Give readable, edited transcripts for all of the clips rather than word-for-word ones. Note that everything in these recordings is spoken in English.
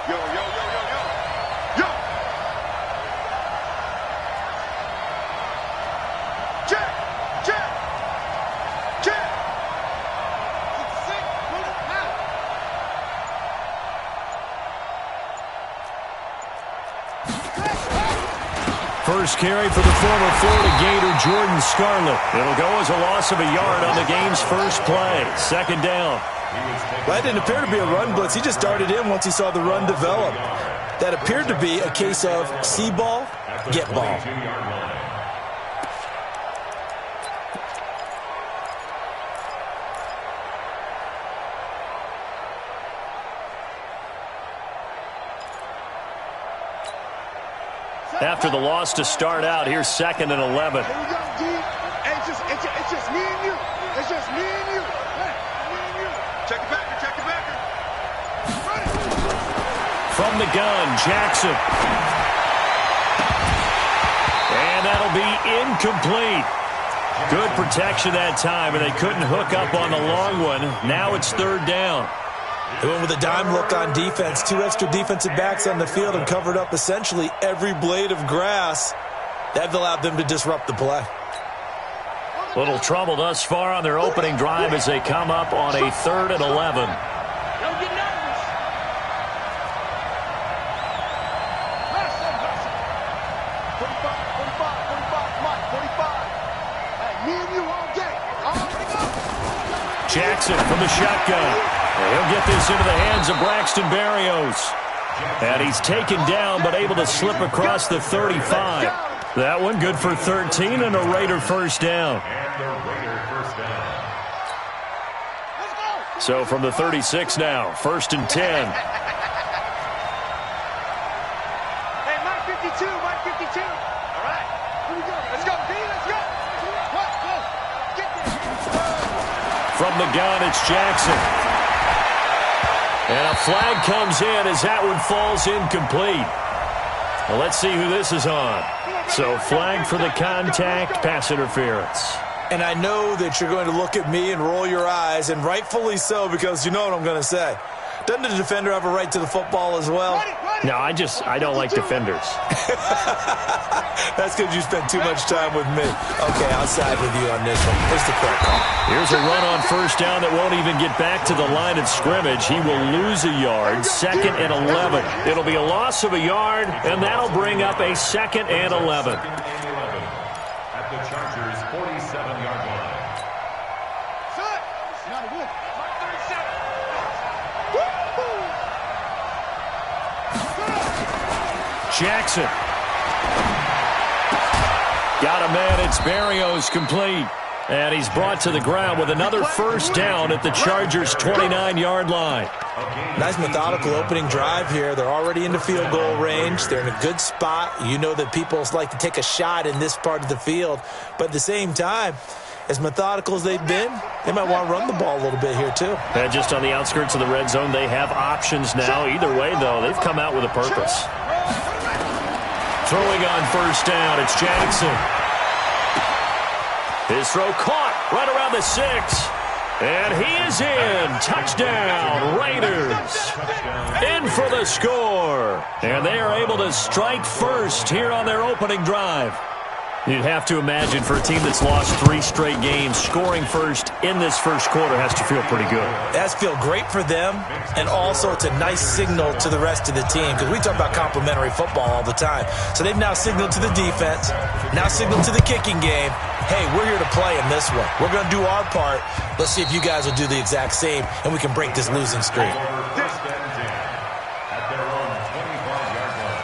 Yo, yo, yo, yo, yo. Yo. Check. Check. Check. First carry for the former Florida Gator, Jordan Scarlett. It'll go as a loss of a yard on the game's first play. Second down. Well, that didn't appear to be a run blitz. He just darted in once he saw the run develop. That appeared to be a case of see ball, get ball. After the loss to start out, here's 2nd and 11. Here we go, D. Hey, it's just me and you. It's just me and you. Hey, me and you. Check the backer, check the backer. From the gun, Jackson. And that'll be incomplete. Good protection that time, and they couldn't hook up on the long one. Now it's 3rd down. They went with a dime look on defense. 2 extra defensive backs on the field and covered up essentially every blade of grass. That allowed them to disrupt the play. Little trouble thus far on their opening drive as they come up on a 3rd and 11. Don't get nervous. Listen. 45, come on, 45. Hey, me and you all day. Jackson from the shotgun. He'll get this into the hands of Braxton Berrios. And he's taken down but able to slip across the 35. That one good for 13 and a Raider first down. So from the 36 now, 1st and 10. Hey, Mike 52, Mike 52. All right, here we go. Let's go, D, let's go. Get there. From the gun, it's Jackson. And a flag comes in as that one falls incomplete. Well, let's see who this is on. So flag for the contact, pass interference. And I know that you're going to look at me and roll your eyes, and rightfully so, because you know what I'm going to say. Doesn't the defender have a right to the football as well? No, I don't like defenders. That's because you spent too much time with me. Okay, I'll side with you on this one. Here's the correct call. Here's a run on first down that won't even get back to the line of scrimmage. He will lose a yard, 2nd and 11. It'll be a loss of a yard, and that'll bring up a 2nd and 11. At the Chargers' 47-yard line. Jackson. Got a man. It's Berrios complete. And he's brought to the ground with another first down at the Chargers' 29-yard line. Nice methodical opening drive here. They're already into field goal range. They're in a good spot. You know that people like to take a shot in this part of the field. But at the same time, as methodical as they've been, they might want to run the ball a little bit here too. And just on the outskirts of the red zone, they have options now. Either way, though, they've come out with a purpose. Throwing on first down, it's Jackson. His throw caught right around the 6. And he is in. Touchdown, Raiders. In for the score. And they are able to strike first here on their opening drive. You'd have to imagine for a team that's lost 3 straight games, scoring first in this first quarter has to feel pretty good. That's feel great for them, and also it's a nice signal to the rest of the team, because we talk about complimentary football all the time. So they've now signaled to the defense, now signaled to the kicking game, hey, we're here to play in this one. We're going to do our part. Let's see if you guys will do the exact same, and we can break this losing streak. At their own 25-yard line.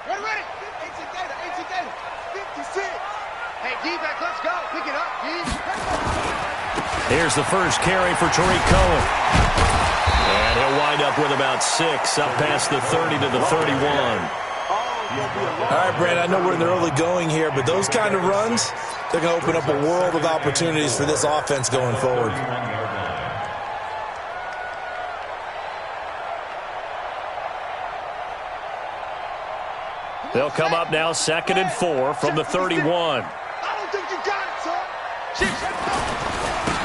Ready. 18 Gator. 56. Hey, D-back, let's go. Pick it up, D. Here's the first carry for Tariq Cohen. And he'll wind up with about 6, up past the 30 to the 31. All right, Brand, I know we're in the early going here, but those kind of runs, they're going to open up a world of opportunities for this offense going forward. They'll come up now 2nd and 4 from the 31. I don't think you got it, son.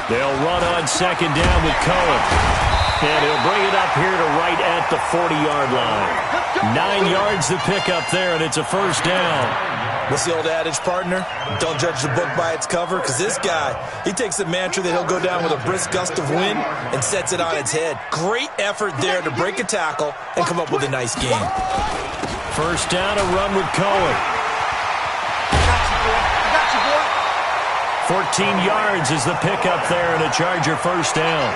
They'll run on second down with Cohen. And he'll bring it up here to right at the 40-yard line. 9 yards to pick up there, and it's a first down. What's the old adage, partner? Don't judge the book by its cover, because this guy, he takes the mantra that he'll go down with a brisk gust of wind and sets it on its head. Great effort there to break a tackle and come up with a nice game. First down, a run with Cohen. 14 yards is the pickup there, and a Charger first down.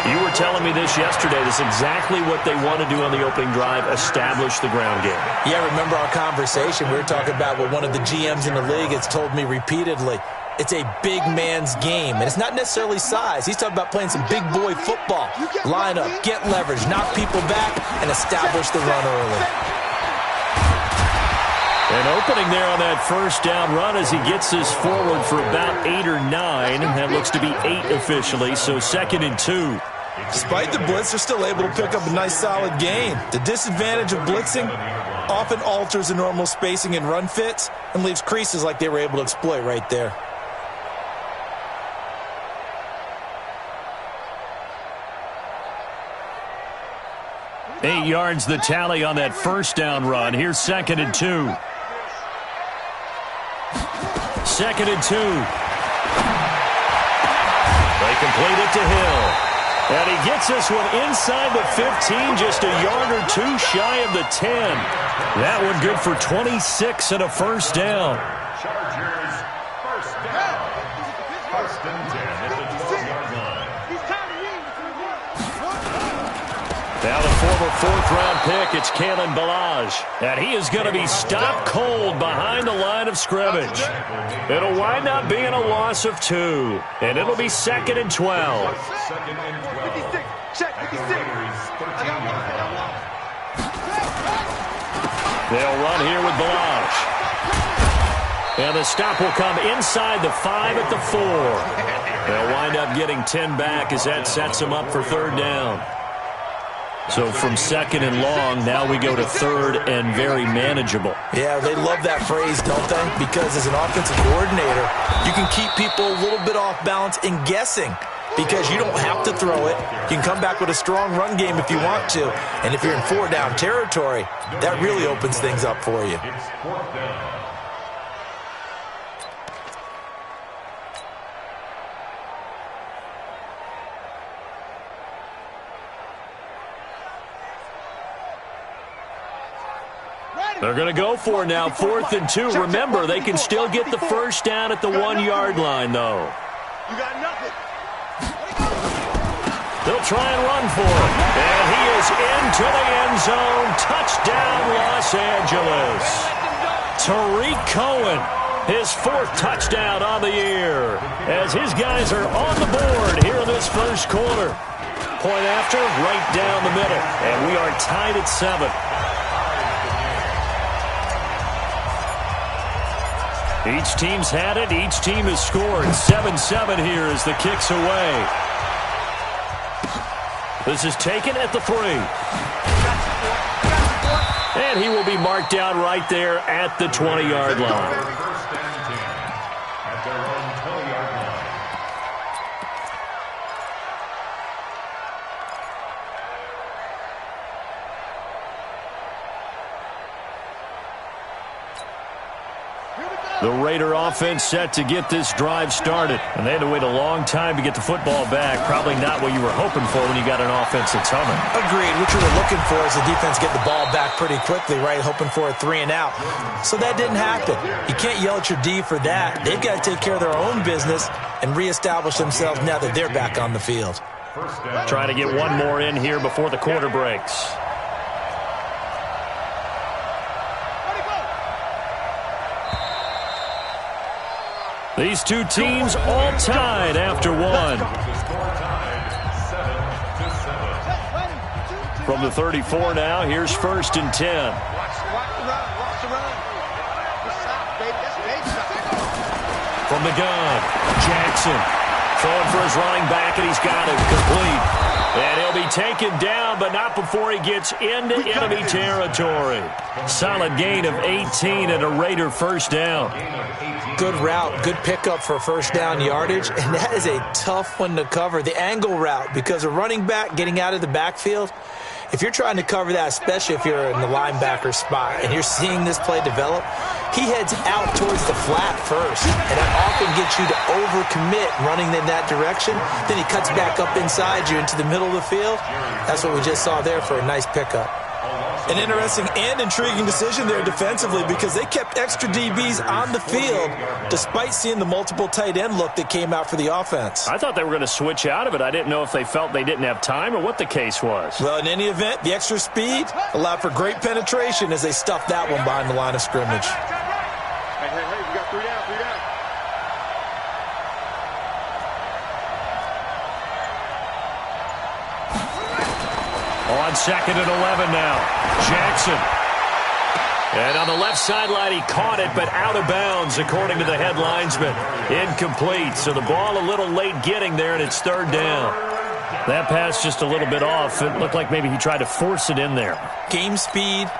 You were telling me this yesterday. This is exactly what they want to do on the opening drive, establish the ground game. Yeah, remember our conversation? We were talking about what one of the GMs in the league has told me repeatedly. It's a big man's game, and it's not necessarily size. He's talking about playing some big boy football. Line up, get leverage, knock people back, and establish the run early. And opening there on that first down run as he gets this forward for about 8 or 9. That looks to be 8 officially, so 2nd and 2. Despite the blitz, they're still able to pick up a nice solid gain. The disadvantage of blitzing often alters the normal spacing and run fits and leaves creases like they were able to exploit right there. Eight yards the tally on that first down run. Here's 2nd and 2. 2nd and 2. They complete it to Hill. And he gets this one inside the 15, just a yard or 2 shy of the 10. That one good for 26 and a first down. Chargers, first down. First and 10 at the 12-yard line. Now the former 4th-round pick, it's Kalen Ballage. And he is going to be stopped cold behind the line of scrimmage. It'll wind up being a loss of 2. And it'll be 2nd and 12. 2nd and 12. Check, 56. They'll run here with Ballage. And the stop will come inside the 5 at the 4. They'll wind up getting 10 back as that sets them up for 3rd down. So from 2nd and long, now we go to 3rd and very manageable. Yeah, they love that phrase, don't they? Because as an offensive coordinator, you can keep people a little bit off balance and guessing because you don't have to throw it. You can come back with a strong run game if you want to. And if you're in 4-down territory, that really opens things up for you. It's 4th down. They're going to go for now, 4th and 2. Remember, they can still get the first down at the 1-yard line, though. You got nothing. They'll try and run for it. And he is into the end zone. Touchdown, Los Angeles. Tariq Cohen, his 4th touchdown on the year. As his guys are on the board here in this first quarter. Point after, right down the middle. And we are tied at 7. Each team's had it. Each team has scored. 7-7 here as the kick's away. This is taken at the 3. And he will be marked down right there at the 20-yard line. First and 10 at their own 20-yard line. The Raider offense set to get this drive started. And they had to wait a long time to get the football back. Probably not what you were hoping for when you got an offense that's humming. Agreed. What you were looking for is the defense get the ball back pretty quickly, right? Hoping for a 3 and out. So that didn't happen. You can't yell at your D for that. They've got to take care of their own business and reestablish themselves now that they're back on the field. Trying to get one more in here before the quarter breaks. These two teams all tied after one. From the 34 now, here's 1st and 10. Watch the run. Watch the run. From the gun, Jackson throwing for his running back, and he's got it complete. And he'll be taken down, but not before he gets into enemy territory. Solid gain of 18 and a Raider first down. Good route, good pickup for first down yardage, and that is a tough one to cover. The angle route, because a running back getting out of the backfield, if you're trying to cover that, especially if you're in the linebacker spot and you're seeing this play develop, he heads out towards the flat first, and that often gets you to overcommit running in that direction. Then he cuts back up inside you into the middle of the field. That's what we just saw there for a nice pickup. An interesting and intriguing decision there defensively, because they kept extra DBs on the field despite seeing the multiple tight end look that came out for the offense. I thought they were going to switch out of it. I didn't know if they felt they didn't have time or what the case was. Well, in any event, the extra speed allowed for great penetration as they stuffed that one behind the line of scrimmage. Hey, we got 3 down, 3 down. On 2nd and 11 now. Jackson. And on the left sideline, he caught it, but out of bounds, according to the head linesman. Incomplete. So the ball a little late getting there, and it's 3rd down. That pass just a little bit off. It looked like maybe he tried to force it in there. Game speed,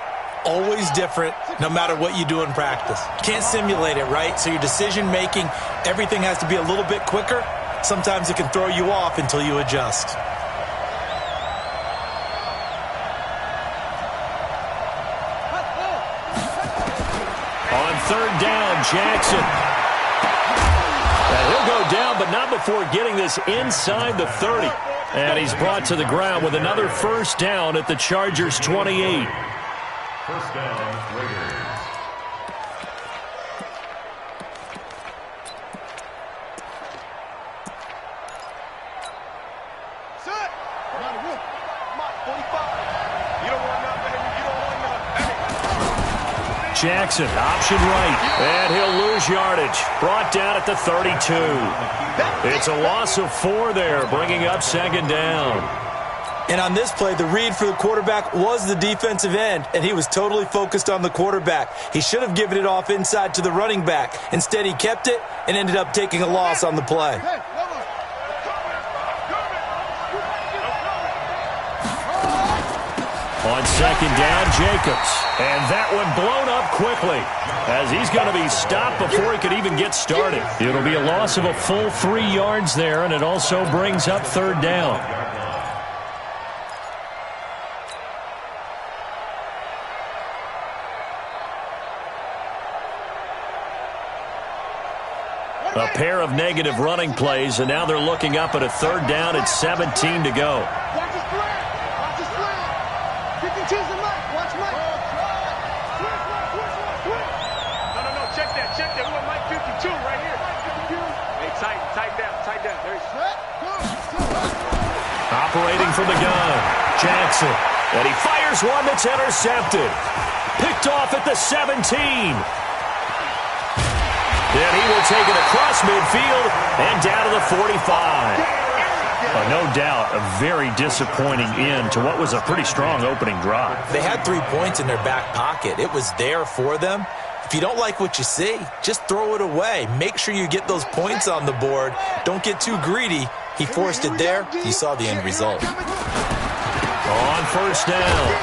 always different, no matter what you do in practice. Can't simulate it, right? So your decision-making, everything has to be a little bit quicker. Sometimes it can throw you off until you adjust. On 3rd down, Jackson. And he'll go down, but not before getting this inside the 30. And he's brought to the ground with another first down at the Chargers' 28. First down, Raiders. Set. Come on, Wolf. Mark 45. You don't want nothing. You don't want nothing. Jackson, option right, and he'll lose yardage. Brought down at the 32. It's a loss of 4 there, bringing up 2nd down. And on this play, the read for the quarterback was the defensive end, and he was totally focused on the quarterback. He should have given it off inside to the running back. Instead, he kept it and ended up taking a loss on the play. On 2nd down, Jacobs. And that one blown up quickly as he's going to be stopped before he could even get started. It'll be a loss of a full 3 yards there, and it also brings up 3rd down. A pair of negative running plays, and now they're looking up at a 3rd down at 17 to go. Watch his flag. Watch his flag. 52's the mic. Watch Mike. No. Check that. We want Mike 52 right here. Hey, tight down. There he's operating from the gun. Jackson. And he fires one that's intercepted. Picked off at the 17. Then he will take it across midfield and down to the 45. No doubt a very disappointing end to what was a pretty strong opening drive. They had 3 points in their back pocket. It was there for them. If you don't like what you see, just throw it away. Make sure you get those points on the board. Don't get too greedy. He forced it there. You saw the end result. On 1st down,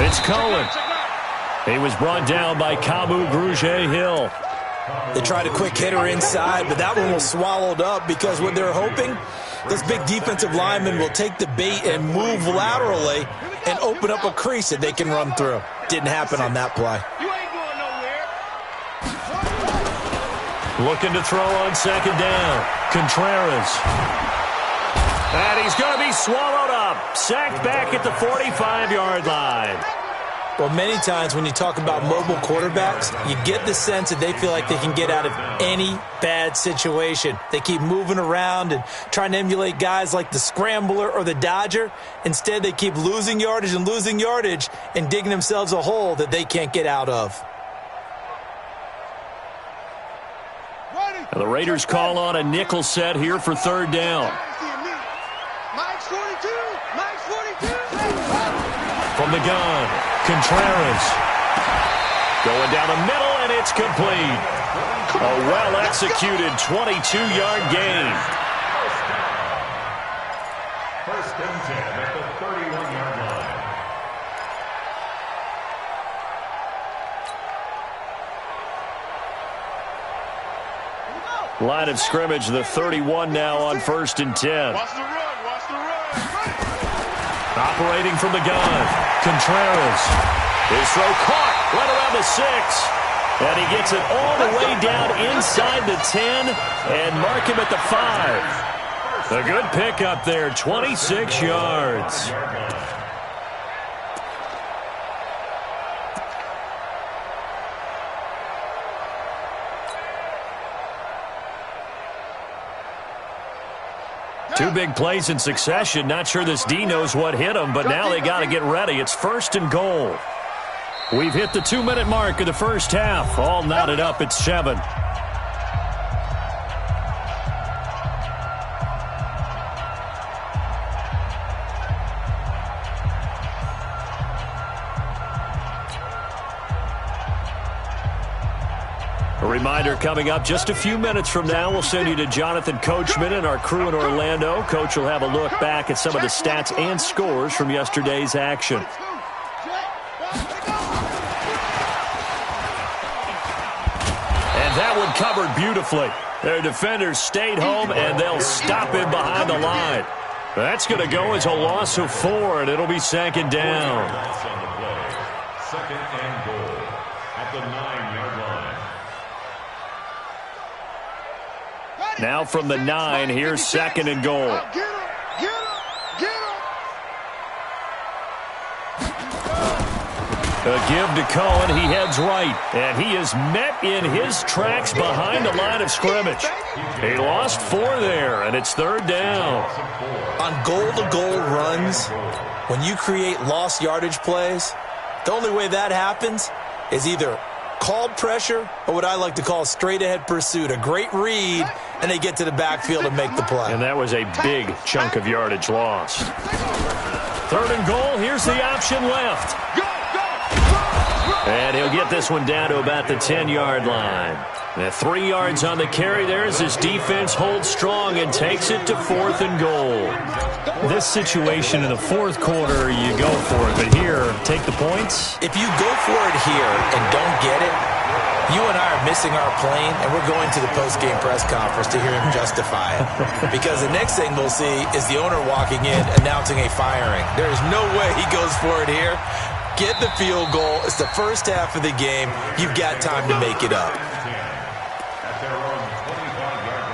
it's Cohen. He was brought down by Kamu Grugier-Hill. They tried a quick hitter inside, but that one was swallowed up because what they're hoping, those big defensive linemen will take the bait and move laterally and open up a crease that they can run through. Didn't happen on that play. You ain't going nowhere. Looking to throw on 2nd down. Contreras. And he's going to be swallowed up. Sacked back at the 45-yard line. Well, many times when you talk about mobile quarterbacks, you get the sense that they feel like they can get out of any bad situation. They keep moving around and trying to emulate guys like the Scrambler or the Dodger. Instead, they keep losing yardage and digging themselves a hole that they can't get out of. And the Raiders call on a nickel set here for 3rd down. Mike's 42. From the gun, Contreras. Going down the middle, and it's complete. A well-executed 22-yard gain. First and 10. Line of scrimmage, the 31 now on 1st and 10. Watch the run. Watch the run. Operating from the gun, Contreras. His throw caught right around the 6. And he gets it all the way down inside the 10 and mark him at the 5. A good pickup there, 26 yards. Two big plays in succession. Not sure this D knows what hit him, but now they got to get ready. It's 1st and goal. We've hit the 2-minute mark of the first half. All knotted up at 7. A reminder coming up just a few minutes from now, we'll send you to Jonathan Coachman and our crew in Orlando. Coach will have a look back at some of the stats and scores from yesterday's action. And that one covered beautifully. Their defenders stayed home, and they'll stop him behind the line. That's going to go as a loss of 4, and it'll be 2nd down. Second and goal at the 9-yard line. Now from the 9, here's 2nd and goal. Get him. A give to Cohen. He heads right, and he is met in his tracks behind the line of scrimmage. He lost 4 there, and it's 3rd down. On goal-to-goal runs, when you create lost yardage plays, the only way that happens is either called pressure or what I like to call straight-ahead pursuit. A great read, and they get to the backfield and make the play. And that was a big chunk of yardage lost. 3rd and goal. Here's the option left. And he'll get this one down to about the 10-yard line. And 3 yards on the carry there as his defense holds strong and takes it to 4th and goal. This situation in the 4th quarter, you go for it. But here, take the points. If you go for it here and don't get it, you and I are missing our plane, and we're going to the post-game press conference to hear him justify it. Because the next thing we'll see is the owner walking in announcing a firing. There is no way he goes for it here. Get the field goal. It's the first half of the game. You've got time to make it up. At their own 25-yard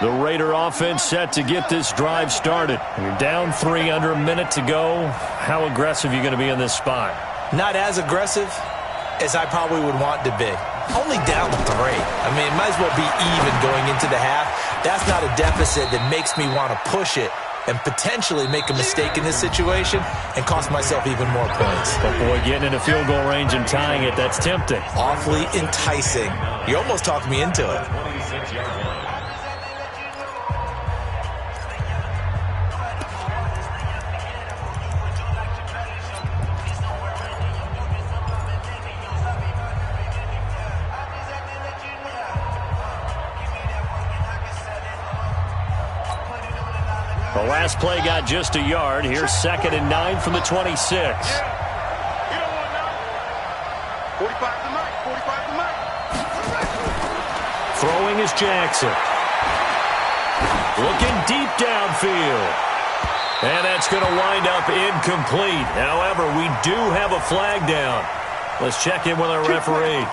line. The Raider offense set to get this drive started. You're down 3, under a minute to go. How aggressive are you going to be in this spot? Not as aggressive as I probably would want to be. Only down 3. I mean, it might as well be even going into the half. That's not a deficit that makes me want to push it and potentially make a mistake in this situation and cost myself even more points. But boy, getting into field goal range and tying it, that's tempting. Awfully enticing. You almost talked me into it. 26-yard line. The last play got just a yard. Here's 2nd and 9 from the 26. You don't want now. 45 to Mike. 45 to Mike. Throwing is Jackson. Looking deep downfield. And that's going to wind up incomplete. However, we do have a flag down. Let's check in with our referee.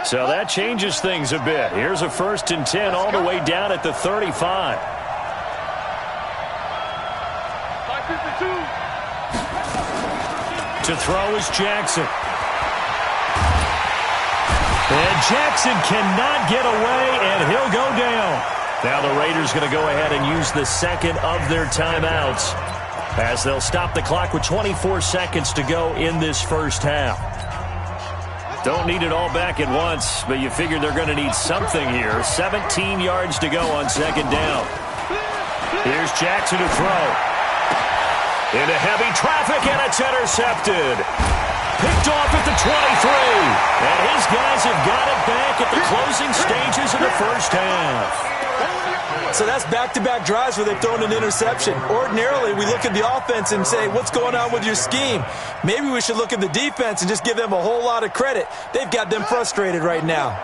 So that changes things a bit. Here's a 1st and 10 all the way down at the 35. 552. To throw is Jackson. And Jackson cannot get away, and he'll go down. Now the Raiders going to go ahead and use the 2nd of their timeouts as they'll stop the clock with 24 seconds to go in this first half. Don't need it all back at once, but you figure they're going to need something here. 17 yards to go on 2nd down. Here's Jackson to throw. Into heavy traffic, and it's intercepted. picked off at the 23. And his guys have got it back at the closing stages of the first half. So that's back-to-back drives where they've thrown an interception. Ordinarily, we look at the offense and say, what's going on with your scheme? Maybe we should look at the defense and just give them a whole lot of credit. They've got them frustrated right now.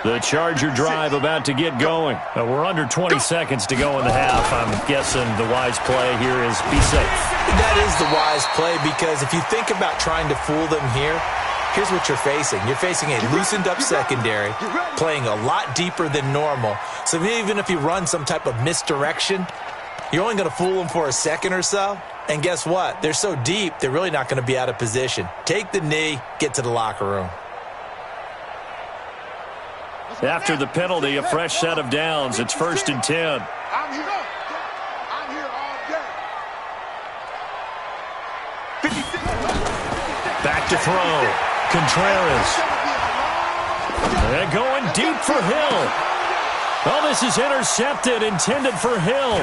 The Charger drive about to get going. We're under 20 seconds to go in the half. I'm guessing the wise play here is be safe. That is the wise play, because if you think about trying to fool them here, here's what you're facing. You're facing a loosened-up secondary, playing a lot deeper than normal. So even if you run some type of misdirection, you're only going to fool them for a second or so. And guess what? They're so deep, they're really not going to be out of position. Take the knee, get to the locker room. After the penalty, a fresh set of downs. It's 1st and 10. I'm here all day. 56. Back to throw. Contreras. They're going deep for Hill. Oh, this is intercepted, intended for Hill.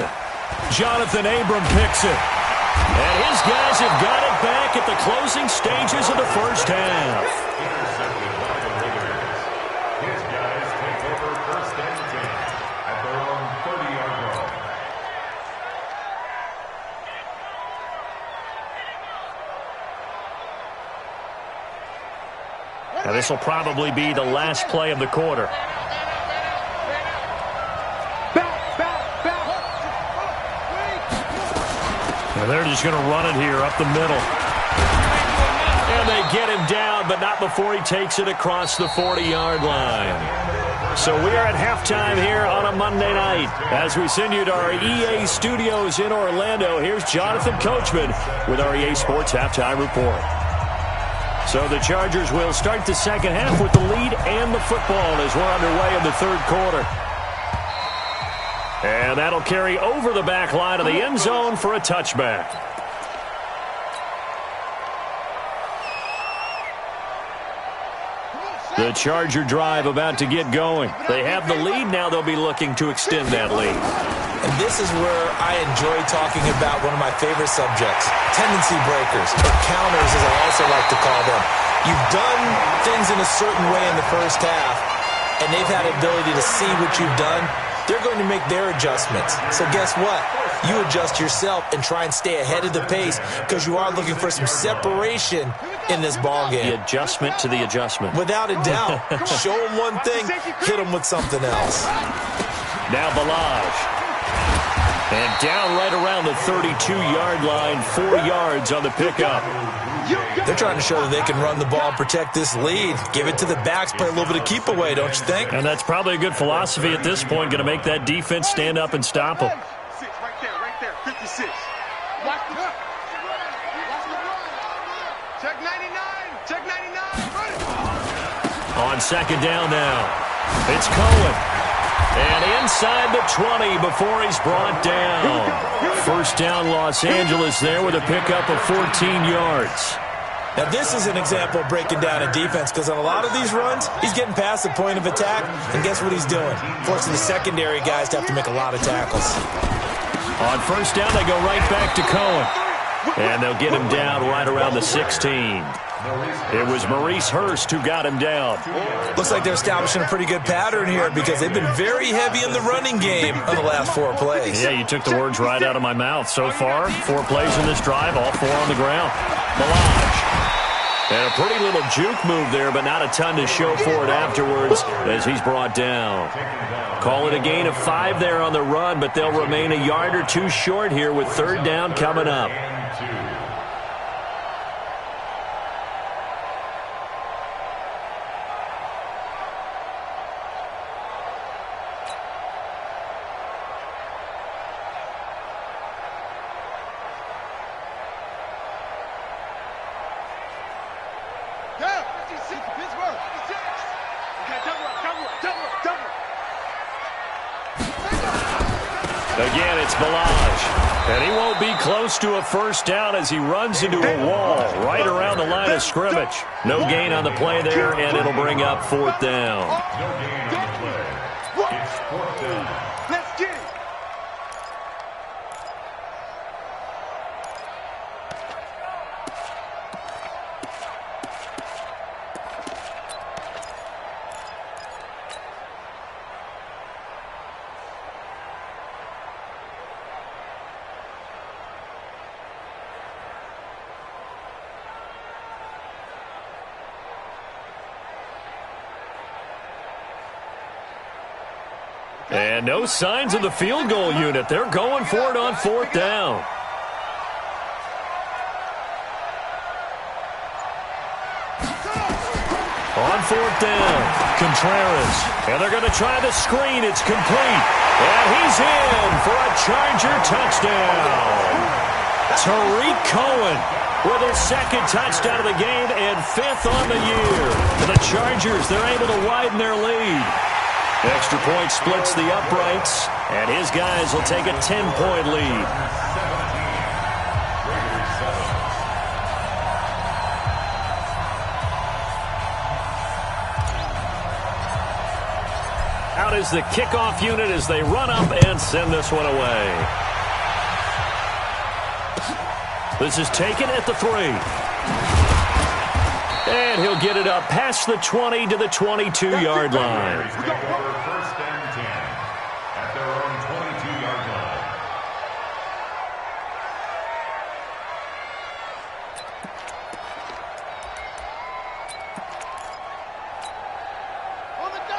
Jonathan Abram picks it. And his guys have got it back at the closing stages of the first half. Now, this will probably be the last play of the quarter. And they're just going to run it here up the middle. And they get him down, but not before he takes it across the 40-yard line. So we are at halftime here on a Monday night. As we send you to our EA studios in Orlando, here's Jonathan Coachman with our EA Sports Halftime Report. So the Chargers will start the second half with the lead and the football as we're underway in the third quarter. And that'll carry over the back line of the end zone for a touchback. The Charger drive about to get going. They have the lead. Now they'll be looking to extend that lead. And this is where I enjoy talking about one of my favorite subjects, tendency breakers, or counters as I also like to call them. You've done things in a certain way in the first half, and they've had the ability to see what you've done. They're going to make their adjustments. So guess what? You adjust yourself and try and stay ahead of the pace because you are looking for some separation in this ball game. The adjustment to the adjustment. Without a doubt. Show them one thing, hit them with something else. Now Balaj. And down right around the 32-yard line, 4 yards on the pickup. They're trying to show that they can run the ball and protect this lead. Give it to the backs, play a little bit of keep away, don't you think? And that's probably a good philosophy at this point, going to make that defense stand up and stop them. Right there, 56. Watch the run. Check 99. Check 99. On second down now, it's Cohen. And inside the 20 before he's brought down. First down, Los Angeles there with a pickup of 14 yards. Now, this is an example of breaking down a defense because on a lot of these runs, he's getting past the point of attack, and guess what he's doing? Forcing the secondary guys to have to make a lot of tackles. On first down, they go right back to Cohen. And they'll get him down right around the 16. It was Maurice Hurst who got him down. Looks like they're establishing a pretty good pattern here because they've been very heavy in the running game on the last 4 plays. Yeah, you took the words right out of my mouth. So far, 4 plays in this drive, all 4 on the ground. Balaj. And a pretty little juke move there, but not a ton to show for it afterwards as he's brought down. Call it a gain of 5 there on the run, but they'll remain a yard or 2 short here with third down coming up. Again, it's Balaj. And he won't be close to a first down as he runs into a wall right around the line of scrimmage. No gain on the play there, and it'll bring up fourth down. Let's get it. And no signs of the field goal unit. They're going for it on fourth down. On fourth down, Contreras. And they're going to try the screen. It's complete. And he's in for a Charger touchdown. Tariq Cohen with his second touchdown of the game and fifth on the year. For the Chargers, they're able to widen their lead. Extra point splits the uprights, and his guys will take a 10-point lead. Out is the kickoff unit as they run up and send this one away. This is taken at the 3. And he'll get it up past the 20 to the 22-yard line. First and 10 at their own 22-yard line.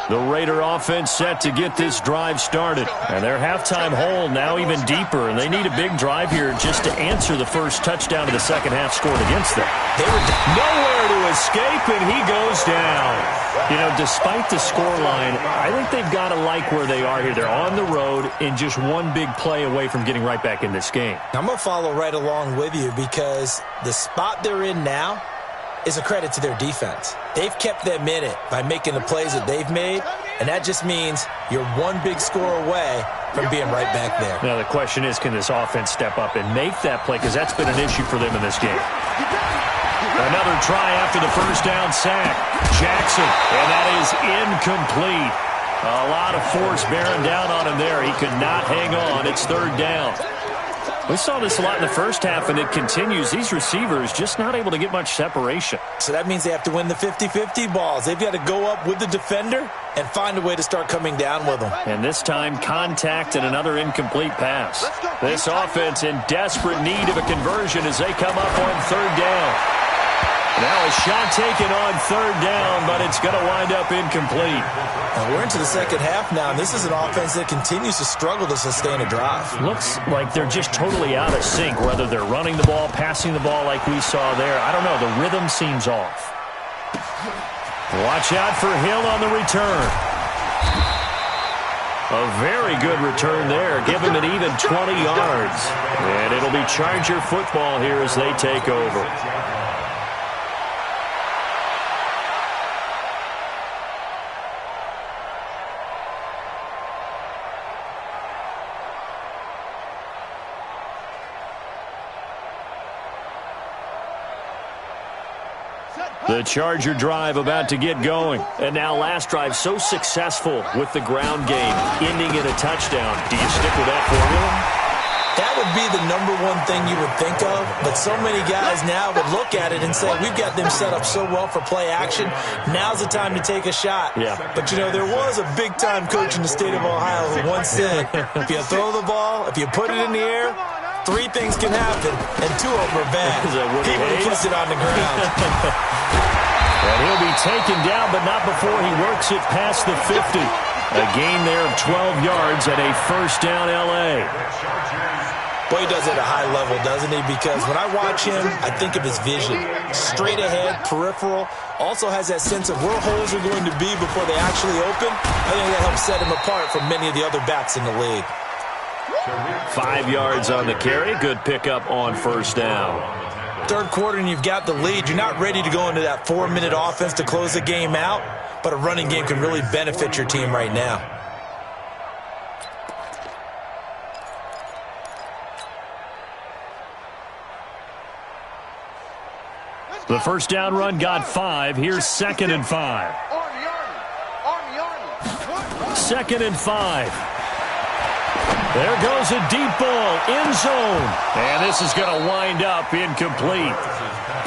The Raider offense set to get this drive started. And their halftime hole now even deeper, and they need a big drive here just to answer the first touchdown of the second half scored against them. They were nowhere to escape, and he goes down. You know, despite the scoreline, I think they've got to like where they are here. They're on the road and just one big play away from getting right back in this game. I'm going to follow right along with you because the spot they're in now is a credit to their defense. They've kept them in it by making the plays that they've made, and that just means you're one big score away from being right back there. Now the question is, can this offense step up and make that play? Because that's been an issue for them in this game. Another try after the first down sack. Jackson, and that is incomplete. A lot of force bearing down on him there. He could not hang on. It's third down. We saw this a lot in the first half, and it continues. These receivers just not able to get much separation. So that means they have to win the 50-50 balls. They've got to go up with the defender and find a way to start coming down with them. And this time, contact and another incomplete pass. This offense in desperate need of a conversion as they come up on third down. Now a shot taken on third down, but it's going to wind up incomplete. And we're into the second half now, and this is an offense that continues to struggle to sustain a drive. Looks like they're just totally out of sync, whether they're running the ball, passing the ball like we saw there. I don't know. The rhythm seems off. Watch out for Hill on the return. A very good return there. Give him an even 20 yards. And it'll be Charger football here as they take over. The Charger drive about to get going. And now last drive so successful with the ground game, ending in a touchdown. Do you stick with that formula? That would be the number one thing you would think of, but so many guys now would look at it and say, we've got them set up so well for play action. Now's the time to take a shot. Yeah. But, you know, there was a big-time coach in the state of Ohio who once said, if you throw the ball, if you put it in the air, 3 things can happen, and 2 of them are bad. He would have kissed it on the ground. And he'll be taken down, but not before he works it past the 50. A gain there of 12 yards and a first down L.A. Boy, he does it at a high level, doesn't he? Because when I watch him, I think of his vision. Straight ahead, peripheral. Also has that sense of where holes are going to be before they actually open. I think that helps set him apart from many of the other backs in the league. 5 yards on the carry. Good pickup on first down. Third quarter and you've got the lead. You're not ready to go into that 4-minute offense to close the game out, but a running game can really benefit your team right now. The first down run got 5. Here's 2nd and 5. Second and 5. There goes a deep ball, end zone. And this is going to wind up incomplete.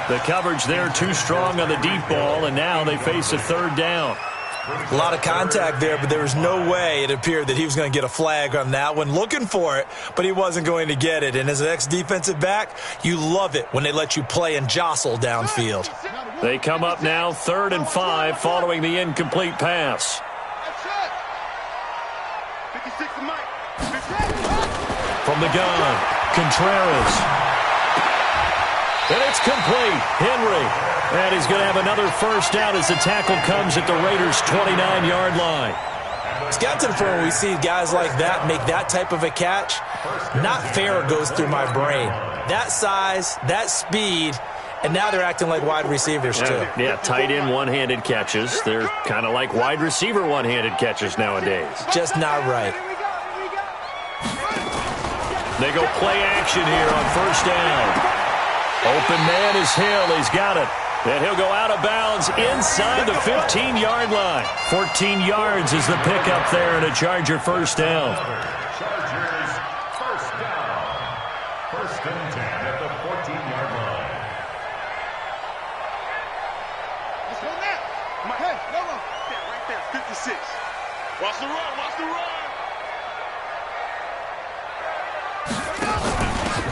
The coverage there too strong on the deep ball, and now they face a third down. A lot of contact there, but there was no way it appeared that he was going to get a flag on that one. Looking for it, but he wasn't going to get it. And as an ex-defensive back, you love it when they let you play and jostle downfield. They come up now 3rd and 5 following the incomplete pass. from the gun. Contreras. And it's complete. Henry. And he's going to have another first down as the tackle comes at the Raiders' 29-yard line. It's got to the point where we see guys like that make that type of a catch. Not fair goes through my brain. That size, that speed, and now they're acting like wide receivers too. Yeah, tight end one-handed catches. They're kind of like wide receiver one-handed catches nowadays. Just not right. They go play action here on first down. Open man is Hill. He's got it. And he'll go out of bounds inside the 15-yard line. 14 yards is the pickup there and a Charger first down. Chargers first down. First and 10 at the 14-yard line. Let's go now. Come on. Hey, no. Right there, 56. Watch the run, watch the run.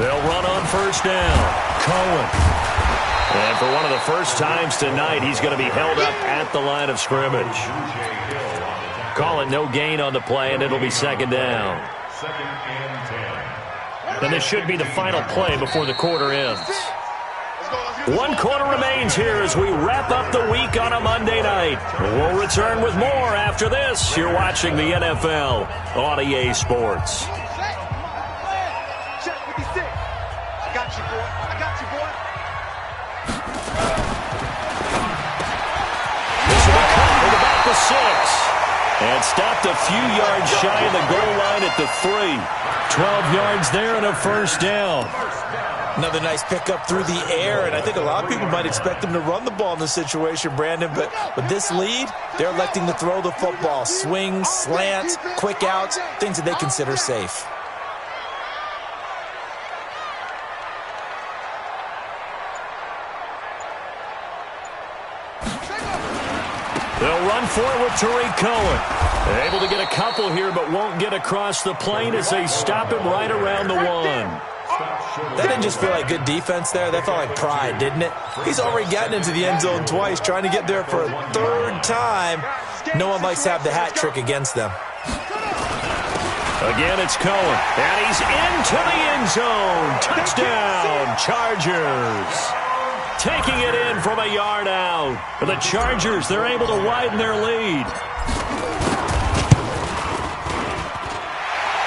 They'll run on first down. Cohen. And for one of the first times tonight, he's going to be held up at the line of scrimmage. Call it no gain on the play, and it'll be second down. Second and 10. And this should be the final play before the quarter ends. 1 quarter remains here as we wrap up the week on a Monday night. We'll return with more after this. You're watching the NFL on EA Sports. Check 56. I got you, boy. I got you, boy. This will be cut at about the 6. And stopped a few yards shy of the goal line at the 3. 12 yards there and a first down. Another nice pickup through the air, and I think a lot of people might expect them to run the ball in this situation, Brandon, but with this lead, they're electing to throw the football. Swings, slants, quick outs, things that they consider safe. They'll run for it with Tariq Cohen. Able to get a couple here, but won't get across the plane as they stop him right around the 1. That didn't just feel like good defense there. That felt like pride, didn't it? He's already gotten into the end zone twice, trying to get there for a third time. No one likes to have the hat trick against them. Again, it's Cohen. And he's into the end zone. Touchdown, Chargers. Taking it in from a yard out. For the Chargers, they're able to widen their lead.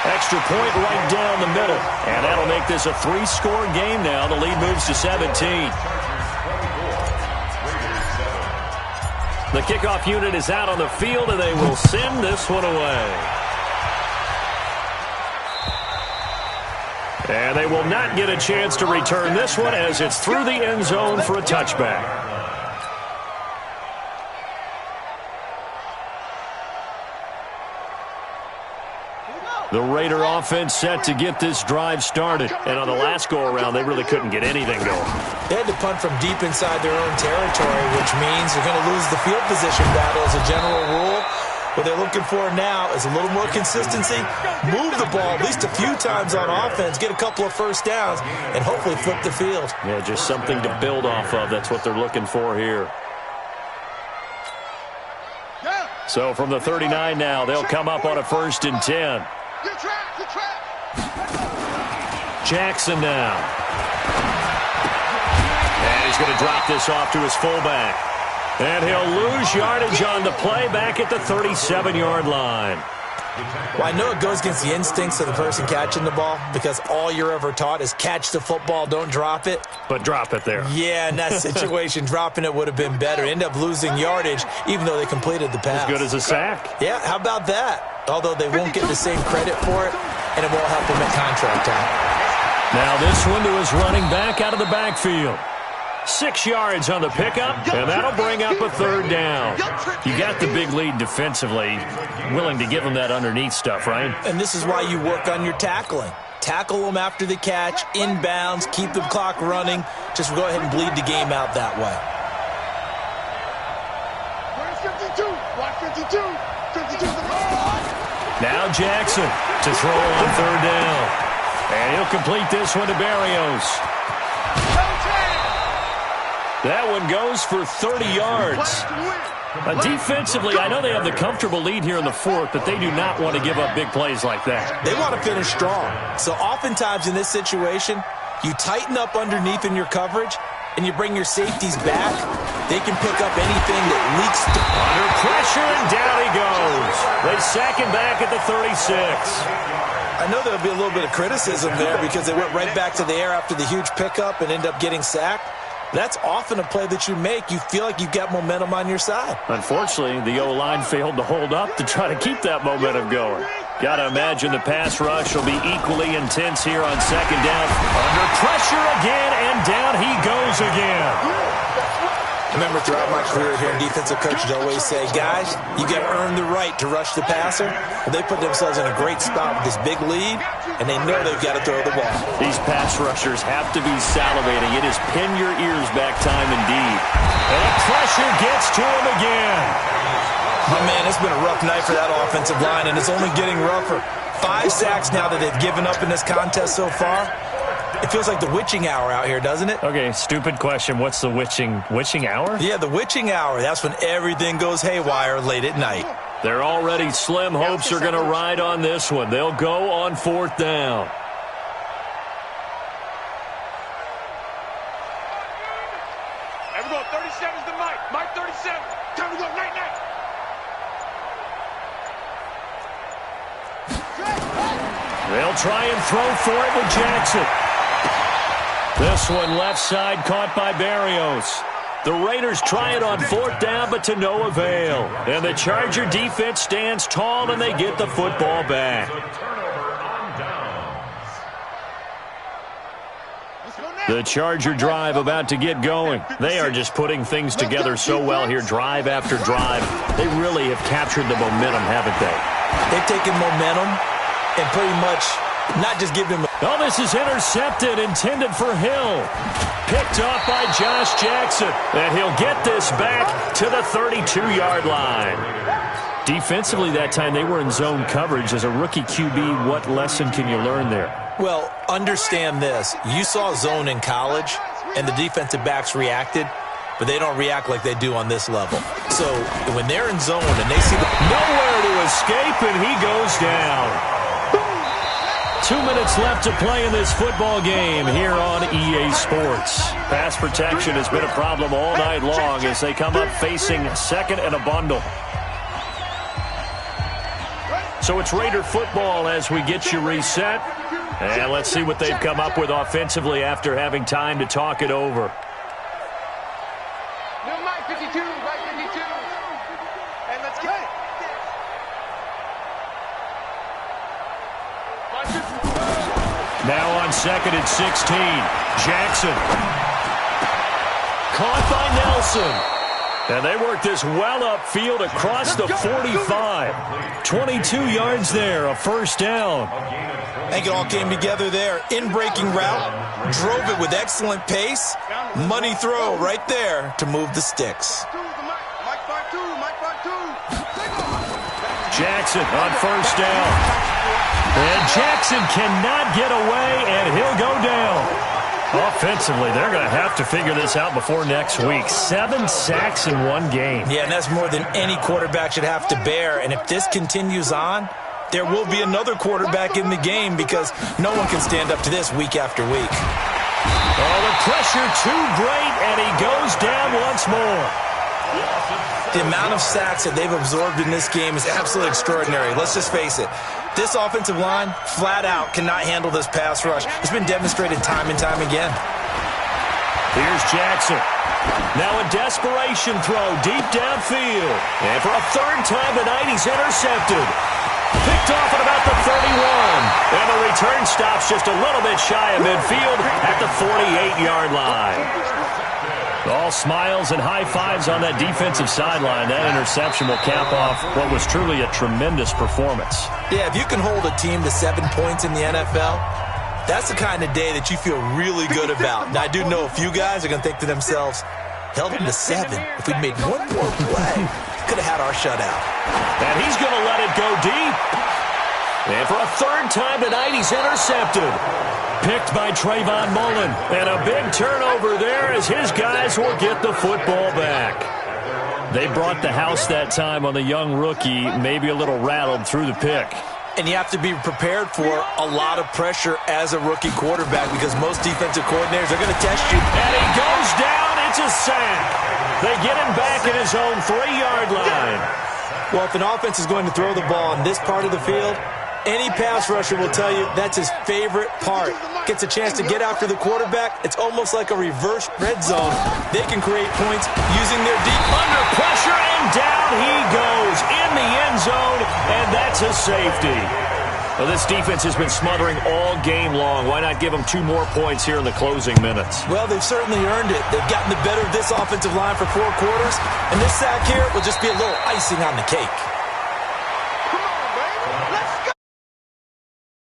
Extra point right down the middle. And that'll make this a 3-score game now. The lead moves to 17. The kickoff unit is out on the field, and they will send this one away. And they will not get a chance to return this one as it's through the end zone for a touchback. The Raider offense set to get this drive started. And on the last go-around, they really couldn't get anything going. They had to punt from deep inside their own territory, which means they're going to lose the field position battle as a general rule. What they're looking for now is a little more consistency, move the ball at least a few times on offense, get a couple of first downs, and hopefully flip the field. Yeah, just something to build off of. That's what they're looking for here. So from the 39 now, they'll come up on a 1st and 10. Jackson now. And he's going to drop this off to his fullback. And he'll lose yardage on the play back at the 37-yard line. Well, I know it goes against the instincts of the person catching the ball because all you're ever taught is catch the football, don't drop it. But drop it there. Yeah, in that situation, dropping it would have been better. End up losing yardage even though they completed the pass. As good as a sack. Yeah, how about that? Although they won't get the same credit for it, and it won't help them at contract time. Now this one to his running back out of the backfield. 6 yards on the pickup, and that'll bring up a 3rd down. You got the big lead defensively, willing to give them that underneath stuff, right? And this is why you work on your tackling. Tackle them after the catch, inbounds, keep the clock running. Just go ahead and bleed the game out that way. 52, watch 52, 52's the ball. Now Jackson to throw on 3rd down. And he'll complete this one to Barrios. That one goes for 30 yards. Defensively, I know they have the comfortable lead here in the fourth, but they do not want to give up big plays like that. They want to finish strong. So oftentimes in this situation, you tighten up underneath in your coverage, and you bring your safeties back. They can pick up anything that leaks. Under pressure, and down he goes. They sack him back at the 36. I know there'll be a little bit of criticism there because they went right back to the air after the huge pickup and end up getting sacked. That's often a play that you make. You feel like you've got momentum on your side. Unfortunately, the O-line failed to hold up to try to keep that momentum going. Got to imagine the pass rush will be equally intense here on second down. Under pressure again, and down he goes again. I remember throughout my career here, defensive coaches always say, guys, you got to earn the right to rush the passer. Well, they put themselves in a great spot with this big lead, and they know they've got to throw the ball. These pass rushers have to be salivating. It is pin your ears back time indeed. And the pressure gets to him again. Oh, man, it's been a rough night for that offensive line, and it's only getting rougher. 5 sacks now that they've given up in this contest so far. It feels like the witching hour out here, doesn't it? Okay, stupid question. What's the witching hour? Yeah, the witching hour. That's when everything goes haywire late at night. They're already slim hopes are going to ride on this one. They'll go on fourth down. There we go. 37's the Mike. Mike 37. Time to go. Night, night. They'll try and throw for it with Jackson. This one left side caught by Barrios. The Raiders try it on fourth down, but to no avail. And the Charger defense stands tall, and they get the football back. The Charger drive about to get going. They are just putting things together so well here, drive after drive. They really have captured the momentum, haven't they? They've taken momentum and pretty much not just give them. Oh, this is intercepted, intended for Hill. Picked off by Josh Jackson. And he'll get this back to the 32-yard line. Defensively that time, they were in zone coverage. As a rookie QB, what lesson can you learn there? Well, understand this. You saw zone in college, and the defensive backs reacted, but they don't react like they do on this level. So when they're in zone and they see nowhere to escape, and he goes down. 2 minutes left to play in this football game here on EA Sports. Pass protection has been a problem all night long as they come up facing second and a bundle. So it's Raider football as we get you reset. And let's see what they've come up with offensively after having time to talk it over. Mike 52, Mike 52. And let's get it. Now on second and 16. Jackson. Caught by Nelson. And they work this well upfield across the 45. 22 yards there, a first down. I think it all came together there. In-breaking route. Drove it with excellent pace. Money throw right there to move the sticks. Jackson on first down. And Jackson cannot get away, and he'll go down. Offensively, they're going to have to figure this out before next week. 7 sacks in one game. Yeah, and that's more than any quarterback should have to bear. And if this continues on, there will be another quarterback in the game because no one can stand up to this week after week. Oh, the pressure too great, and he goes down once more. The amount of sacks that they've absorbed in this game is absolutely extraordinary. Let's just face it. This offensive line, flat out, cannot handle this pass rush. It's been demonstrated time and time again. Here's Jackson. Now a desperation throw deep downfield. And for a third time tonight, he's intercepted. Picked off at about the 31. And the return stops just a little bit shy of midfield at the 48-yard line. All smiles and high fives on that defensive sideline. That interception will cap off what was truly a tremendous performance. Yeah, if you can hold a team to 7 points in the NFL, that's the kind of day that you feel really good about. Now, I do know a few guys are going to think to themselves, held them to 7. If we'd made one more play, could have had our shutout. And he's going to let it go deep. And for a third time tonight, he's intercepted. Picked by Trayvon Mullen. And a big turnover there as his guys will get the football back. They brought the house that time on the young rookie, maybe a little rattled through the pick. And you have to be prepared for a lot of pressure as a rookie quarterback because most defensive coordinators are going to test you. And he goes down. It's a sack. They get him back at his own 3-yard line. Well, if an offense is going to throw the ball in this part of the field, any pass rusher will tell you that's his favorite part. Gets a chance to get after the quarterback. It's almost like a reverse red zone. They can create points using their deep. Under pressure, and down he goes in the end zone, and that's a safety. Well, this defense has been smothering all game long. Why not give them 2 more points here in the closing minutes? Well, they've certainly earned it. They've gotten the better of this offensive line for 4 quarters, and this sack here will just be a little icing on the cake.